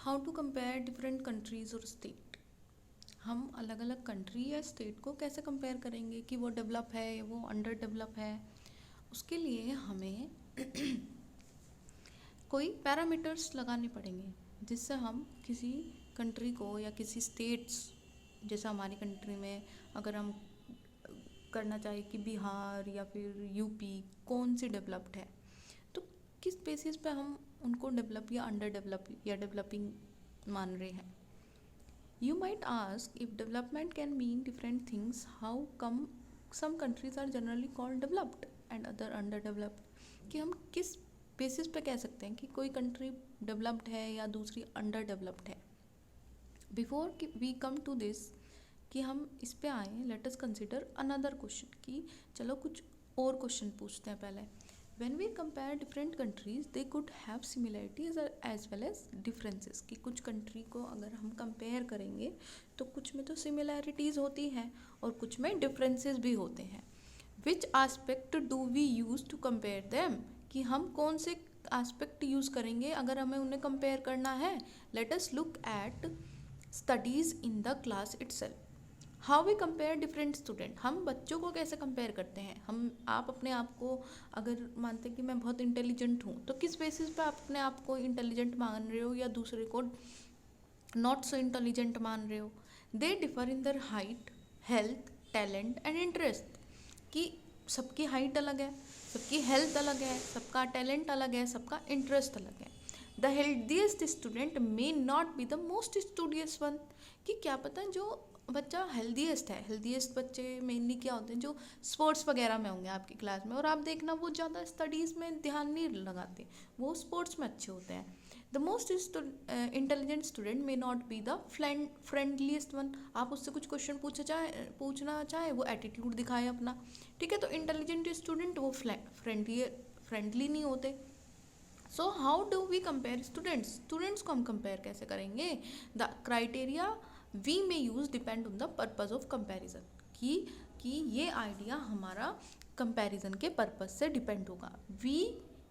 How to compare different countries और state. हम अलग अलग कंट्री या स्टेट को कैसे कंपेयर करेंगे कि वो डेवलप है या वो अंडर डेवलप है। उसके लिए हमें कोई पैरामीटर्स लगाने पड़ेंगे जिससे हम किसी कंट्री को या किसी स्टेट्स, जैसे हमारी कंट्री में अगर हम करना चाहें कि बिहार या फिर यूपी कौन सी डेवलप्ड है, तो किस बेसिस पे हम उनको डेवलप या अंडर डेवलप या डेवलपिंग मान रहे हैं। You might ask, if development can mean different things, how come some countries are generally called developed and other underdeveloped? कि हम किस बेसिस पे कह सकते हैं कि कोई कंट्री डेवलप्ड है या दूसरी अंडर डेवलप्ड है। Before we come to this कि हम इस पे आए, let us consider another question कि चलो कुछ और क्वेश्चन पूछते हैं पहले। When we compare different countries, they could have similarities as well as differences। कि कुछ कंट्री को अगर हम कंपेयर करेंगे तो कुछ में तो सिमिलैरिटीज़ होती हैं और कुछ में डिफरेंसेस भी होते हैं। Which aspect do we use to compare them? कि हम कौन से एस्पेक्ट यूज़ करेंगे अगर हमें उन्हें कंपेयर करना है। Let us look at studies in the class itself। How we compare different student. हम बच्चों को कैसे कंपेयर करते हैं। आप अपने आप को अगर मानते हैं कि मैं बहुत इंटेलिजेंट हूँ, तो किस बेसिस पे आप अपने आप को इंटेलिजेंट मान रहे हो या दूसरे को नॉट सो इंटेलिजेंट मान रहे हो। They differ in their height, health, talent and interest. कि सबकी हाइट अलग है, सबकी हेल्थ अलग है, सबका टैलेंट अलग है, सबका इंटरेस्ट अलग है। The healthiest student may not be the most studious one. कि क्या पता जो बच्चा हेल्दीएस्ट है, हेल्दीएस्ट बच्चे मेनली क्या होते हैं जो स्पोर्ट्स वगैरह में होंगे आपकी क्लास में, और आप देखना वो ज़्यादा स्टडीज़ में ध्यान नहीं लगाते, वो स्पोर्ट्स में अच्छे होते हैं। The most intelligent student may not be the फ्रेंडलीस्ट one. आप उससे कुछ क्वेश्चन पूछना चाहे वो एटीट्यूड दिखाए अपना, ठीक है। तो इंटेलिजेंट स्टूडेंट वो फ्रेंडली नहीं होते। So how do we compare students. Students को हम कंपेयर कैसे करेंगे। The criteria we may use depend on the purpose of comparison. कि ये आइडिया हमारा कंपैरिजन के पर्पज़ से डिपेंड होगा। We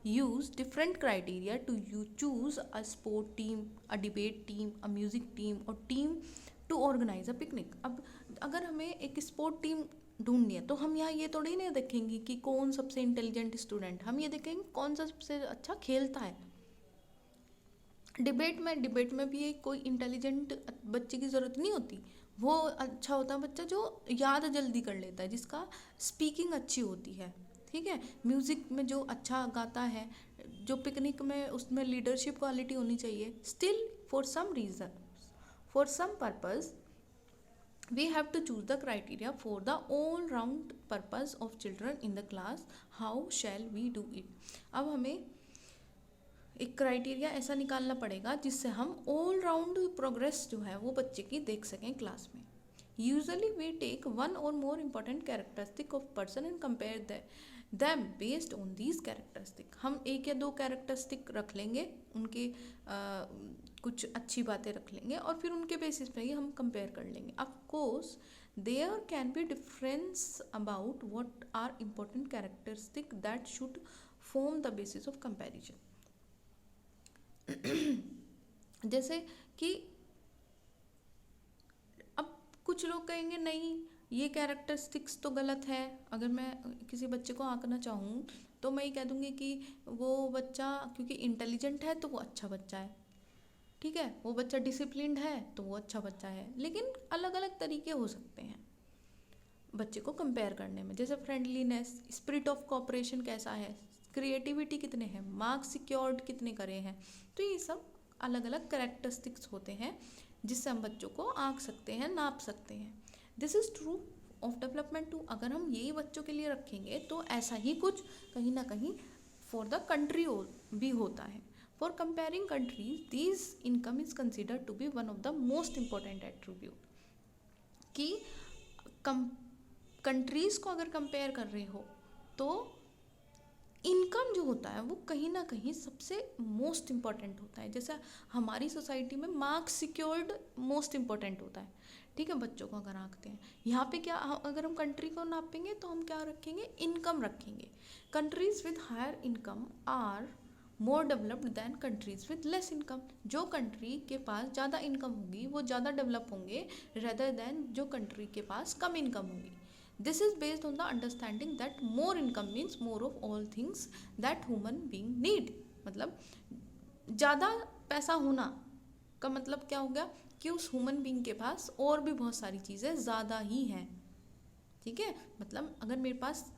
use different criteria to you choose a sport team, a debate team, a music team और team to organise a picnic. अब अगर हमें एक स्पोर्ट टीम ढूंढनी है तो हम यहाँ ये थोड़ी नहीं देखेंगे कि कौन सबसे इंटेलिजेंट स्टूडेंट, हम ये देखेंगे कौन सा सबसे अच्छा खेलता है। डिबेट में भी एक कोई इंटेलिजेंट बच्चे की ज़रूरत नहीं होती। वो अच्छा होता है बच्चा जो याद जल्दी कर लेता है, जिसका स्पीकिंग अच्छी होती है, ठीक है। म्यूज़िक में जो अच्छा गाता है, जो पिकनिक में उसमें लीडरशिप क्वालिटी होनी चाहिए। Still for some reason, for some purpose we have to choose the criteria for the all round purpose of children in the class. How shall we do it? अब हमें एक criteria ऐसा निकालना पड़ेगा जिससे हम ऑल राउंड प्रोग्रेस जो है वो बच्चे की देख सकें क्लास में। यूजुअली वी टेक वन और more important characteristic of person and compare them based on these characteristic. हम एक या दो कैरेक्टरिस्टिक रख लेंगे, उनके कुछ अच्छी बातें रख लेंगे और फिर उनके बेसिस पे ही हम कंपेयर कर लेंगे। Of course there can be difference about what are important characteristic that should form the basis of comparison. जैसे कि अब कुछ लोग कहेंगे नहीं ये कैरेक्टरिस्टिक्स तो गलत है। अगर मैं किसी बच्चे को आंकना चाहूँ तो मैं ये कह दूँगी कि वो बच्चा क्योंकि इंटेलिजेंट है तो वो अच्छा बच्चा है, ठीक है। वो बच्चा डिसिप्लिन्ड है तो वो अच्छा बच्चा है। लेकिन अलग अलग तरीके हो सकते हैं बच्चे को कंपेयर करने में, जैसे फ्रेंडलीनेस, स्पिरिट ऑफ कोऑपरेशन कैसा है, क्रिएटिविटी कितने हैं, मार्क्स सिक्योर्ड कितने करे हैं। तो ये सब अलग अलग कैरेक्टरिस्टिक्स होते हैं जिससे हम बच्चों को आंक सकते हैं, नाप सकते हैं। This is true of development too. अगर हम यही बच्चों के लिए रखेंगे तो ऐसा ही कुछ कहीं ना कहीं फॉर द कंट्री भी होता है। For comparing countries this income is considered to be one of the most important attribute. कि कंट्रीज़ को अगर कंपेयर कर रहे हो तो इनकम जो होता है वो कहीं ना कहीं सबसे मोस्ट इम्पॉर्टेंट होता है। जैसे हमारी सोसाइटी में मार्क्स सिक्योर्ड मोस्ट इम्पॉर्टेंट होता है, ठीक है। बच्चों को अगर आंकते हैं यहाँ पे क्या, अगर हम कंट्री को नापेंगे तो हम क्या रखेंगे, इनकम रखेंगे। Countries with higher income are more developed than countries with less income. जो कंट्री के पास ज़्यादा इनकम होगी वो ज़्यादा डेवलप होंगे रेदर दैन जो कंट्री के पास कम इनकम होगी। This is based on the understanding that more income means more of all things that human being need. मतलब ज़्यादा पैसा होना का मतलब क्या हो गया कि उस ह्यूमन बीइंग के पास और भी बहुत सारी चीज़ें ज़्यादा ही हैं। ठीक है, मतलब अगर मेरे पास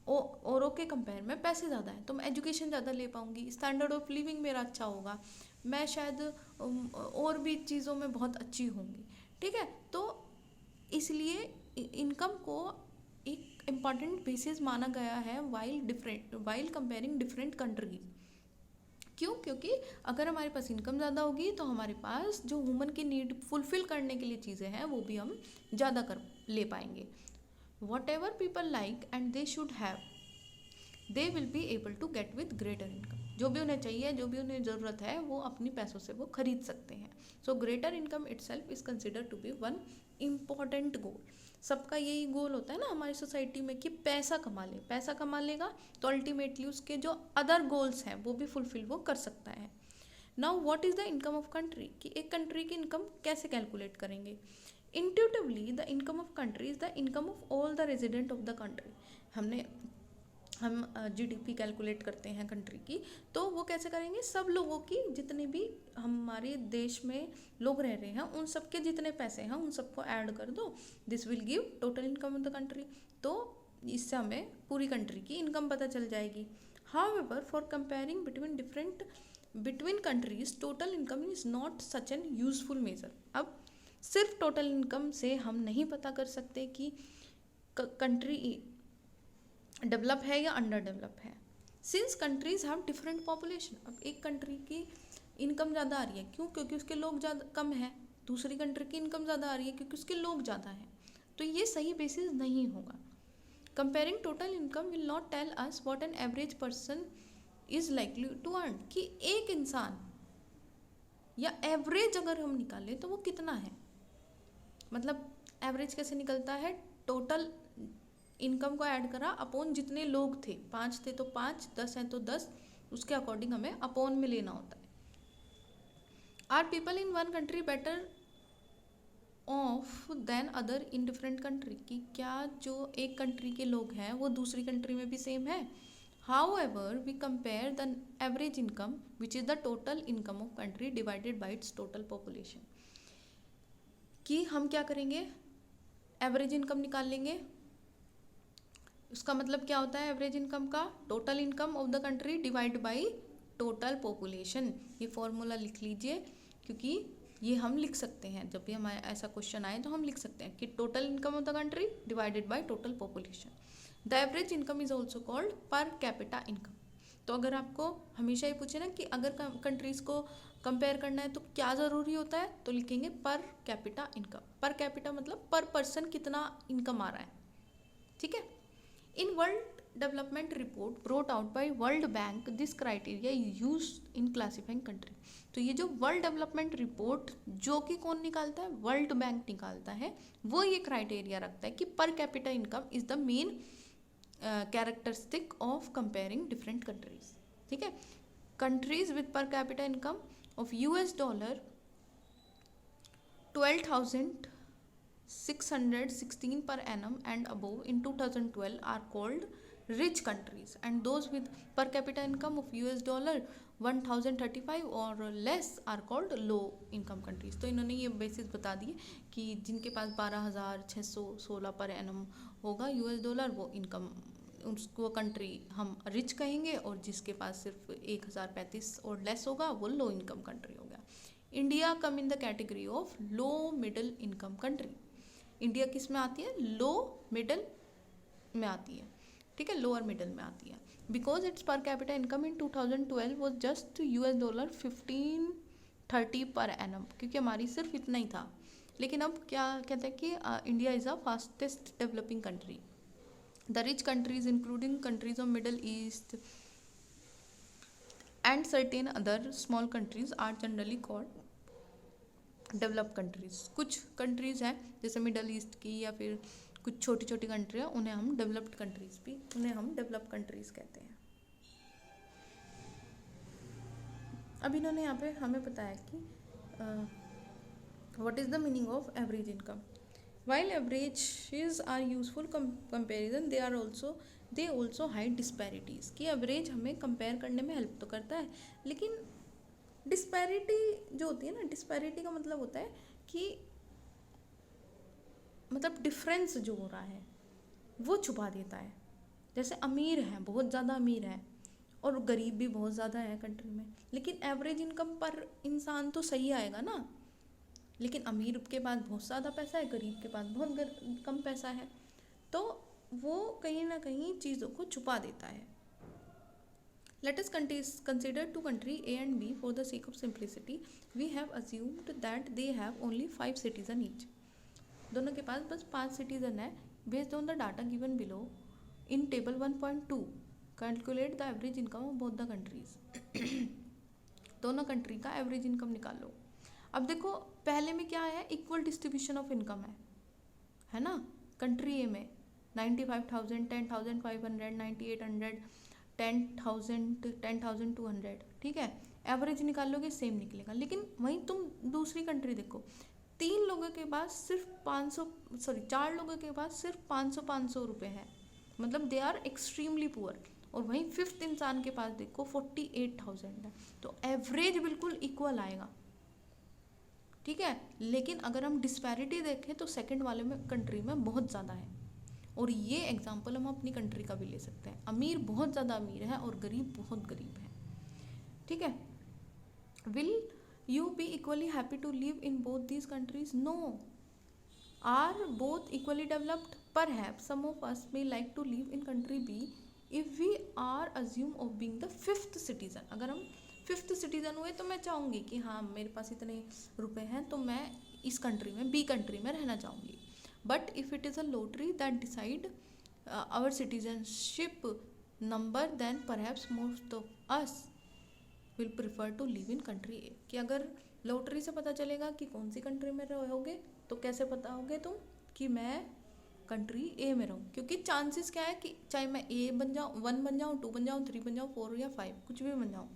औरों के कंपेयर में पैसे ज़्यादा हैं तो मैं एजुकेशन ज़्यादा ले पाऊँगी, स्टैंडर्ड ऑफ लिविंग मेरा अच्छा होगा, मैं शायद और भी चीज़ों में बहुत अच्छी होंगी। ठीक है, तो इसलिए इनकम को एक इम्पॉर्टेंट बेसिस माना गया है वाइल कंपेयरिंग डिफरेंट कंट्रीज। क्यों? क्योंकि अगर हमारे पास इनकम ज़्यादा होगी तो हमारे पास जो ह्यूमन की नीड फुलफिल करने के लिए चीज़ें हैं वो भी हम ज़्यादा कर ले पाएंगे। Whatever people like and they should have they will be able to get with greater income. जो भी उन्हें चाहिए, जो भी उन्हें ज़रूरत है, वो अपनी पैसों से वो खरीद सकते हैं। So greater income itself is consider to be one important goal. सबका यही गोल होता है ना हमारी सोसाइटी में कि पैसा कमा ले, पैसा कमा लेगा तो अल्टीमेटली उसके जो अदर गोल्स हैं वो भी फुलफिल वो कर सकता है। Now what is the income of country, कि एक कंट्री की इनकम कैसे कैलकुलेट करेंगे। Intuitively the income of country is the income of all the resident of the country. हम जीडीपी कैलकुलेट करते हैं कंट्री की, तो वो कैसे करेंगे, सब लोगों की, जितने भी हमारे देश में लोग रह रहे हैं उन सब के जितने पैसे हैं उन सबको ऐड कर दो, this will give total income of the country. तो इससे हमें पूरी कंट्री की इनकम पता चल जाएगी। However for comparing between countries total income is not such an useful measure. अब सिर्फ टोटल इनकम से हम नहीं पता कर सकते कि कंट्री डेवलप है या अंडर डेवलप है, since countries have different population. अब एक कंट्री की इनकम ज़्यादा आ रही है, क्यों? क्योंकि उसके लोग ज़्यादा कम है। दूसरी कंट्री की इनकम ज़्यादा आ रही है क्योंकि उसके लोग ज़्यादा हैं। तो ये सही बेसिस नहीं होगा। Comparing total income will not tell us what an average person is likely to earn, कि एक इंसान या एवरेज अगर हम निकालें तो वो कितना है। मतलब एवरेज कैसे निकलता है, टोटल इनकम को ऐड करा अपॉन जितने लोग थे, 5 थे तो 5, 10 हैं तो 10, उसके अकॉर्डिंग हमें अपॉन में लेना होता है। Are people in one country better off than other in different country, कि क्या जो एक कंट्री के लोग हैं वो दूसरी कंट्री में भी सेम है। However we compare the average income which is the total income of country divided by its total population, कि हम क्या करेंगे, एवरेज इनकम निकाल लेंगे। उसका मतलब क्या होता है एवरेज इनकम का, total income of the country divide by total population. ये फॉर्मूला लिख लीजिए, क्योंकि ये हम लिख सकते हैं जब भी हमारे ऐसा क्वेश्चन आए तो हम लिख सकते हैं कि total income of the country divided by total population. The average income is also called पर कैपिटा इनकम। तो अगर आपको हमेशा ही पूछे ना कि अगर कंट्रीज को कंपेयर करना है तो क्या ज़रूरी होता है, तो लिखेंगे पर कैपिटा इनकम। पर कैपिटा मतलब पर पर्सन कितना इनकम आ रहा है। ठीक है, in world development report brought out by world bank this criteria used in classifying country. तो ये जो वर्ल्ड डेवलपमेंट रिपोर्ट जो कि कौन निकालता है, वर्ल्ड बैंक निकालता है, वो ये क्राइटेरिया रखता है कि पर capita income is the main characteristic of comparing different countries. ठीक है, कंट्रीज विद पर capita income of $12 12,616 per annum and above in 2012 are called rich countries, and those with per capita income of $1,035 or less are called low income countries। तो इन्होंने ये basis बता दिए कि जिनके पास 12,616 पर एनम होगा $, वो इनकम, उसको कंट्री हम रिच कहेंगे, और जिसके पास सिर्फ 1,035 और लेस होगा वो लो इनकम कंट्री हो गया। India come in the category of low middle income country. India किस में आती है, लो मिडिल में आती है। ठीक है, लोअर मिडिल में आती है, बिकॉज इट्स पर capita income in 2012 was just $1530 per annum, क्योंकि हमारी सिर्फ इतना ही था। लेकिन अब क्या कहते हैं कि India is a fastest developing country. The rich countries including countries of Middle East and certain other small countries are generally called developed countries. कुछ कंट्रीज हैं जैसे मिडल ईस्ट की या फिर कुछ छोटी छोटी कंट्री हैं, उन्हें हम डेवलप्ड कंट्रीज कहते हैं। अब इन्होंने यहाँ पे हमें बताया कि what is the meaning of average income. While averages are useful comparison, they also hide disparities. कि average हमें compare करने में help तो करता है, लेकिन disparity जो होती है ना, disparity का मतलब होता है कि मतलब difference जो हो रहा है वो छुपा देता है. जैसे अमीर है, बहुत ज़्यादा अमीर है और गरीब भी बहुत ज़्यादा है कंट्री में, लेकिन एवरेज इनकम पर इंसान तो सही आएगा ना. लेकिन अमीर के पास बहुत ज़्यादा पैसा है, गरीब के पास बहुत कम पैसा है, तो वो कहीं ना कहीं चीज़ों को छुपा देता है. Let us consider two countries A and B for the sake of simplicity. We have assumed that they have only 5 citizens each. दोनों के पास बस 5 सिटीजन है. Based on the data given below in table 1.2, calculate the average income of both the countries. दोनों country का average income निकाल लो. अब देखो पहले में क्या है, इक्वल डिस्ट्रीब्यूशन ऑफ इनकम है ना. कंट्री ए में 95,000, 10,500, 9,800, 10,000, 10,200, ठीक है. एवरेज निकाल लोगे सेम निकलेगा. लेकिन वहीं तुम दूसरी कंट्री देखो, 4 लोगों के पास सिर्फ 500 रुपये है, मतलब दे आर एक्सट्रीमली पुअर. और वहीं 5th इंसान के पास देखो 48,000 है. तो एवरेज बिल्कुल इक्वल आएगा, ठीक है. लेकिन अगर हम डिस्पैरिटी देखें तो सेकंड वाले में कंट्री में बहुत ज़्यादा है. और ये एग्जांपल हम अपनी कंट्री का भी ले सकते हैं. अमीर बहुत ज़्यादा अमीर है और गरीब बहुत गरीब है, ठीक है. Will you be equally happy to live in both these countries? No. Are both equally developed? Perhaps some of us may like to live in country B if we are assume of being the 5th citizen. अगर हम 5th citizen हुए तो मैं चाहूँगी कि हाँ मेरे पास इतने रुपए हैं तो मैं इस कंट्री में, बी कंट्री में रहना चाहूँगी. But if it is a lottery that decide our citizenship number, then perhaps most of us will prefer to live in country A. कि अगर लॉटरी से पता चलेगा कि कौन सी कंट्री में रहोगे, तो कैसे पता होगे तुम कि मैं कंट्री ए में रहूँ? क्योंकि चांसेस क्या है कि चाहे मैं ए बन जाऊँ, 1 बन जाऊँ, 2 बन जाऊँ, 3 बन जाऊँ, 4 या 5, कुछ भी बन जाऊँ,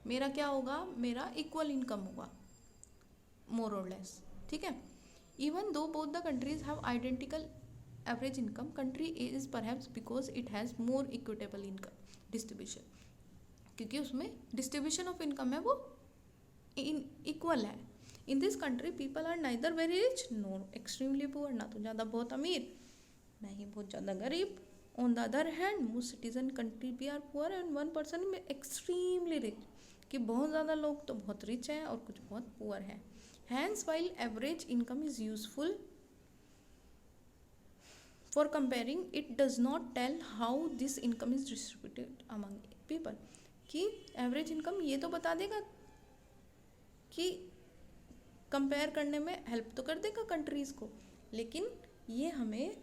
मेरा क्या होगा, मेरा इक्वल इनकम होगा मोर और लेस, ठीक है. Even though both the countries have identical average income, country A is perhaps because it has more equitable income distribution. क्योंकि उसमें डिस्ट्रीब्यूशन ऑफ इनकम है वो इक्वल है. In this country people are neither very rich nor extremely poor. ना तो ज़्यादा बहुत अमीर, ना ही बहुत ज़्यादा गरीब. On the other hand most citizen country B are poor and 1% में एक्सट्रीमली रिच. कि बहुत ज़्यादा लोग तो बहुत रिच हैं और कुछ बहुत पुअर हैं. Hence while average income is useful for comparing, it does not tell how this income is distributed among people. कि एवरेज इनकम ये तो बता देगा कि कंपेयर करने में हेल्प तो कर देगा कंट्रीज़ को, लेकिन ये हमें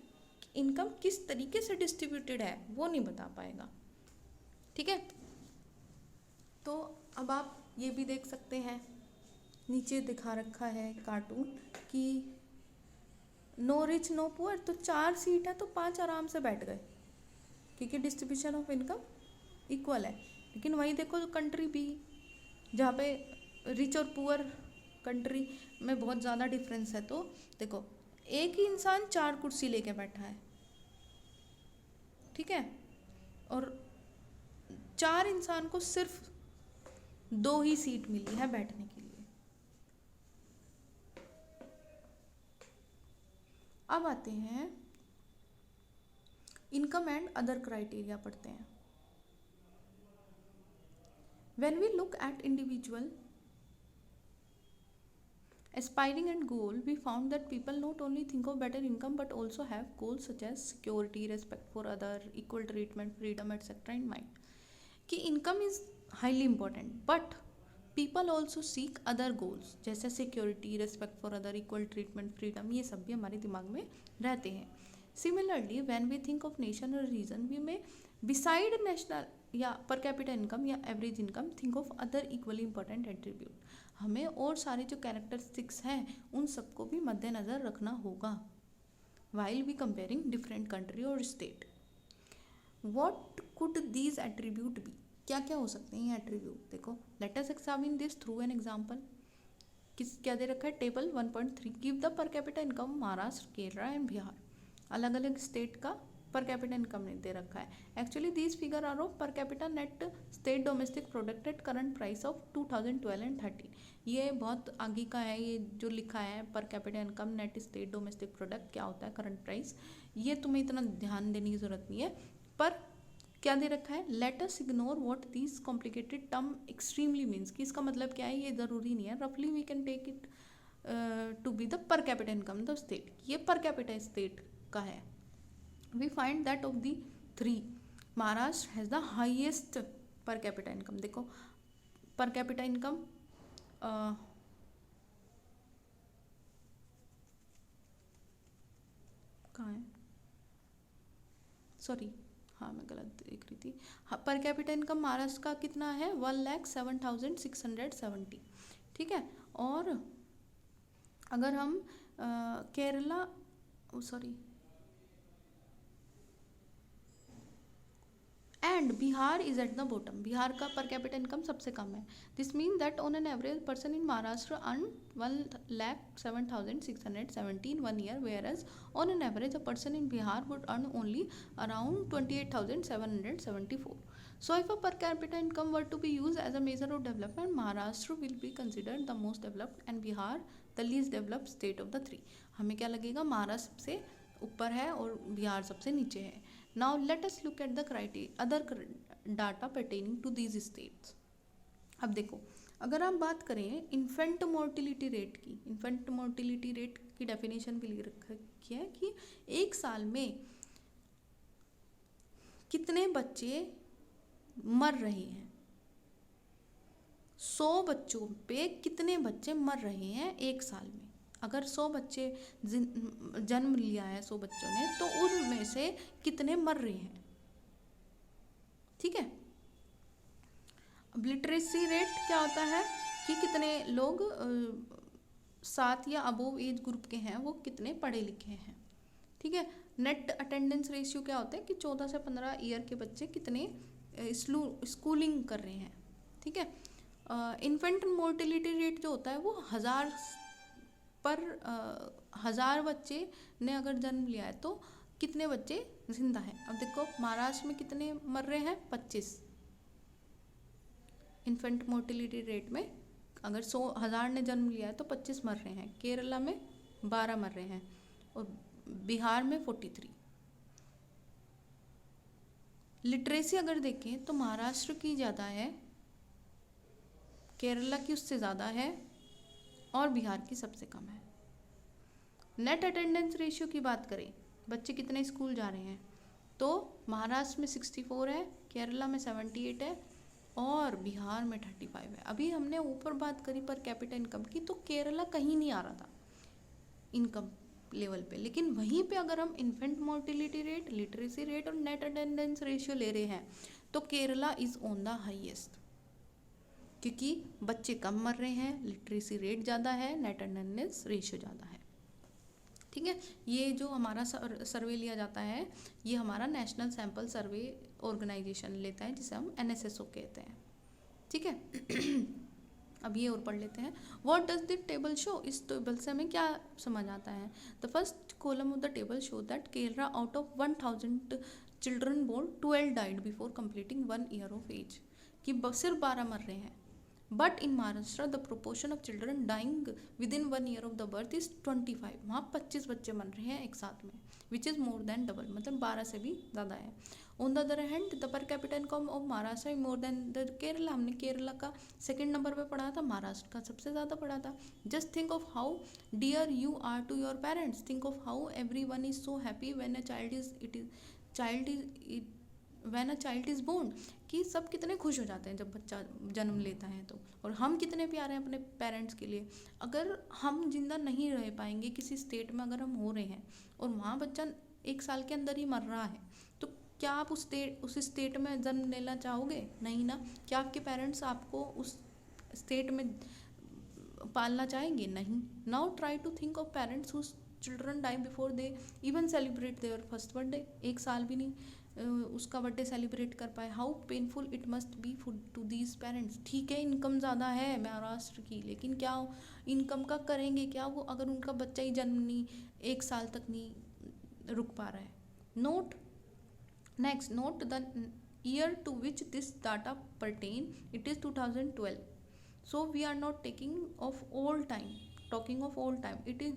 इनकम किस तरीके से डिस्ट्रीब्यूटेड है वो नहीं बता पाएगा, ठीक है. तो अब आप ये भी देख सकते हैं, नीचे दिखा रखा है कार्टून कि नो रिच नो पुअर. तो 4 सीट है तो 5 आराम से बैठ गए क्योंकि डिस्ट्रीब्यूशन ऑफ इनकम इक्वल है. लेकिन वहीं देखो कंट्री बी जहाँ पे रिच और पुअर कंट्री में बहुत ज़्यादा डिफरेंस है, तो देखो एक ही इंसान 4 कुर्सी लेके बैठा है, ठीक है. और 4 इंसान को सिर्फ 2 ही सीट मिली है बैठने के लिए. अब आते हैं इनकम एंड अदर क्राइटेरिया पढ़ते हैं. When we look at individual aspiring and goal, we found that people not only think of better income but also have goals such as security, respect for other, equal treatment, freedom, etc. in mind. कि income is highly important, but people also seek other goals जैसे security, respect for other, equal treatment, freedom. ये सब भी हमारे दिमाग में रहते हैं. Similarly, when we think of nation or region, we may beside national या पर कैपिटा इनकम या average income think of other equally important attribute. हमें और सारे जो कैरेक्टरिस्टिक्स हैं उन सबको भी मद्देनज़र रखना होगा while we comparing different country or state. What could these attribute be? क्या क्या हो सकते हैं ये एट्रीब्यूट? देखो, let us examine this through an example. क्या दे रखा है? Table 1.3 give the per capita income Maharashtra, Kerala and Bihar. अलग अलग स्टेट का पर कैपिटा इनकम दे रखा है। Actually these figure are of per capita net state domestic product at current price of 2012 and 13। ये बहुत आगे का है, ये जो लिखा है पर capita income net state domestic product क्या होता है, करंट प्राइस, ये तुम्हें इतना ध्यान देने की जरूरत नहीं है। पर क्या दे रखा है? Let us ignore what this complicated term extremely means, कि इसका मतलब क्या है ये ज़रूरी नहीं है। रफली we can take it to be the per capita income the state. ये पर कैपिटा स्टेट का है। We find that of the three Maharashtra has the highest per capita income. देखो पर कैपिटा इनकम कहाँ है, सॉरी, हाँ मैं गलत देख रही थी। हाँ, पर कैपिटा इनकम महाराष्ट्र का कितना है? 1,07,670। ठीक है। और अगर हम Kerala, sorry, and Bihar is at the bottom, Bihar का पर कैपिटा इनकम सबसे कम है। This mean that on an average person in Maharashtra earn 1,07,670 in 1 year, whereas on an average a person in Bihar would earn only around 28,774. So if a per capita income were to be used as a measure of development, Maharashtra will be considered the most developed and Bihar the least developed state of the three. हमें क्या लगेगा? महाराष्ट्र सबसे ऊपर है और बिहार सबसे नीचे है। Now let us look at the criteria other data pertaining to these states. अब देखो, अगर आप बात करें इन्फेंट मोर्टिलिटी रेट की, इन्फेंट मोर्टिलिटी रेट की डेफिनेशन भी लिख रखी है कि एक साल में कितने बच्चे मर रहे हैं, 100 बच्चों पे कितने बच्चे मर रहे हैं एक साल में। अगर 100 बच्चे जन्म लिया है 100 बच्चों ने, तो उनमें से कितने मर रहे हैं। ठीक है। अब लिटरेसी रेट क्या होता है कि कितने लोग 7 या अबोव एज ग्रुप के हैं, वो कितने पढ़े लिखे हैं। ठीक है। नेट अटेंडेंस रेशियो क्या होता है कि 14 से 15 ईयर के बच्चे कितने स्कूलिंग कर रहे हैं। ठीक है। इन्फेंट मोर्टिलिटी रेट जो होता है वो 1000 बच्चे ने अगर जन्म लिया है तो कितने बच्चे जिंदा हैं। अब देखो महाराष्ट्र में कितने मर रहे हैं? 25 इन्फेंट मोर्टिलिटी रेट में। अगर 100,000 ने जन्म लिया है तो 25 मर रहे हैं। केरला में 12 मर रहे हैं और बिहार में 43। लिटरेसी अगर देखें तो महाराष्ट्र की ज़्यादा है, केरला की उससे ज़्यादा है और बिहार की सबसे कम है। नेट अटेंडेंस रेशियो की बात करें, बच्चे कितने स्कूल जा रहे हैं, तो महाराष्ट्र में 64 है, केरला में 78 है और बिहार में 35 है। अभी हमने ऊपर बात करी पर कैपिटा इनकम की, तो केरला कहीं नहीं आ रहा था इनकम लेवल पे, लेकिन वहीं पे अगर हम infant mortality rate, literacy rate और नेट अटेंडेंस रेशियो ले रहे हैं तो Kerala is on the highest, क्योंकि बच्चे कम मर रहे हैं, लिटरेसी रेट ज़्यादा है, नेट अटेंडेंस रेशियो ज़्यादा है। ठीक है। ये जो हमारा सर्वे लिया जाता है, ये हमारा नेशनल सैंपल सर्वे ऑर्गेनाइजेशन लेता है, जिसे हम NSSO कहते हैं। ठीक है। अब ये और पढ़ लेते हैं। What does the table show? इस टेबल से हमें क्या समझ आता है? The first column of the table show that Kerala out of 1000 children born 12 died before completing 1 year of age, कि सिर्फ 12 मर रहे हैं। But in Maharashtra the proportion of children dying within 1 year of the birth is 25। वहाँ 25 बच्चे मर रहे हैं एक साथ में, which is more than double, मतलब 12 से भी ज़्यादा है। On the other hand the per capita income of Maharashtra more than the Kerala, हमने केरला का सेकंड नंबर पे पढ़ा था, महाराष्ट्र का सबसे ज़्यादा पढ़ा था। Just think of how dear you are to your parents, think of how everyone is so happy when a child is born, कि सब कितने खुश हो जाते हैं जब बच्चा जन्म लेता है तो, और हम कितने प्यारे हैं अपने पेरेंट्स के लिए। अगर हम जिंदा नहीं रह पाएंगे किसी स्टेट में, अगर हम हो रहे हैं और वहाँ बच्चा 1 साल के अंदर ही मर रहा है, तो क्या आप उस स्टेट में जन्म लेना चाहोगे? नहीं ना। क्या आपके पेरेंट्स आपको उस स्टेट में पालना चाहेंगे? नहीं। Now try to think of parents whose children die before they even celebrate their first birthday. 1 साल भी नहीं उसका बर्थडे सेलिब्रेट कर पाए। How painful it must be to these parents. ठीक है इनकम ज़्यादा है महाराष्ट्र की, लेकिन क्या इनकम का करेंगे क्या वो, अगर उनका बच्चा ही जन्म नहीं 1 साल तक नहीं रुक पा रहा है। Note next, note the year to which this data pertain, it is 2012. So we are not taking of all time, talking of all time. It is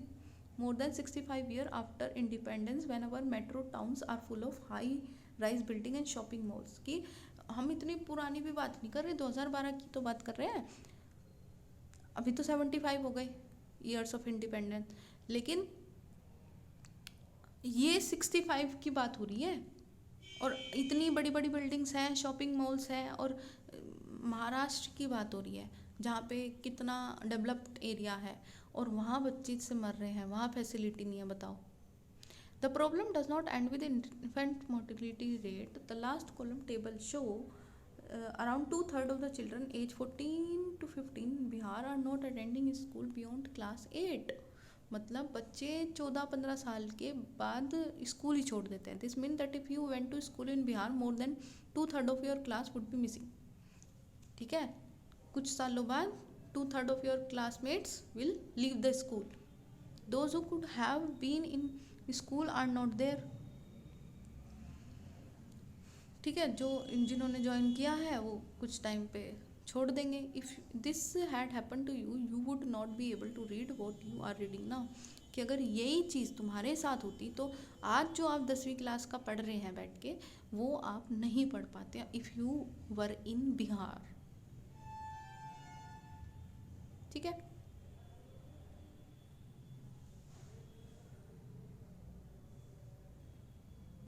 more than 65 years after independence when our metro towns are full of high rise building and shopping malls. कि हम इतनी पुरानी भी बात नहीं कर रहे, 2012 की तो बात कर रहे हैं। अभी तो 75 हो गए ईयर्स ऑफ इंडिपेंडेंस, लेकिन ये 65 की बात हो रही है और इतनी बड़ी बड़ी बिल्डिंग्स हैं, शॉपिंग मॉल्स हैं, और महाराष्ट्र की बात हो रही है जहाँ पे कितना डेवलप्ड एरिया है और वहाँ बच्चे से मर रहे हैं, वहाँ फैसिलिटी नहीं है। बताओ। The problem does not and with infant mortality rate. The last column table show around 2/3 of the children age 14 to 15 in Bihar are not attending school beyond class 8. मतलब बच्चे 14-15 साल के बाद स्कूल ही छोड़ देते हैं। This mean that if you went to school in Bihar more than 2/3 of your class would be missing. ठीक है, कुछ सालों बाद 2/3 of your classmates will leave the school. Those who could have been in school are not there. ठीक है, जिन्होंने join किया है वो कुछ टाइम पे छोड़ देंगे। If this had happen to you, you would not be able to read what you are reading now. कि अगर यही चीज़ तुम्हारे साथ होती तो आज जो आप 10वीं क्लास का पढ़ रहे हैं बैठ के, वो आप नहीं पढ़ पाते इफ़ यू वर इन बिहार। ठीक है।